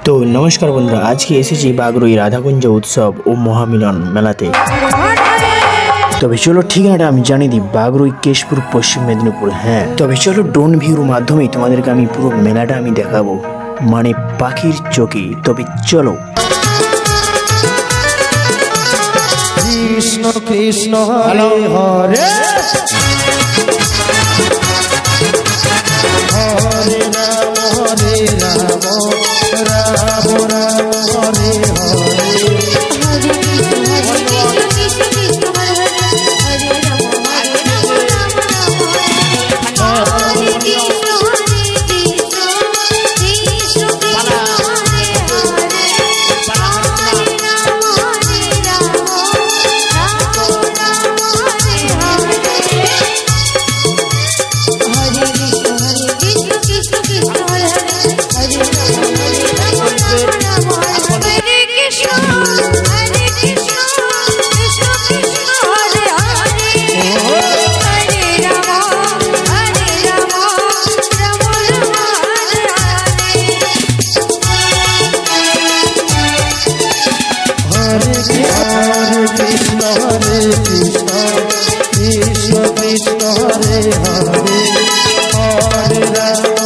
তো নমস্কার বন্ধুরা, আজকে এসেছি বাগরুই রাধাকুঞ্জ উৎসব ও মহামিলন মেলাতে। তবে চলো ঠিকানাটা আমি জানিয়ে দিই, বাগরুই কেশপুর, পশ্চিম মেদিনীপুর। হ্যাঁ, তবে চলো ড্রোন ভিউর মাধ্যমেই তোমাদেরকে আমি পুরো মেলাটা আমি দেখাবো, মানে পাখির চোখে। তবে চলো। Krishna Krishna Hare Hare Hare Ram Ram Ram Hare Hare. Krishna Krishna Hare Hare Hare Rama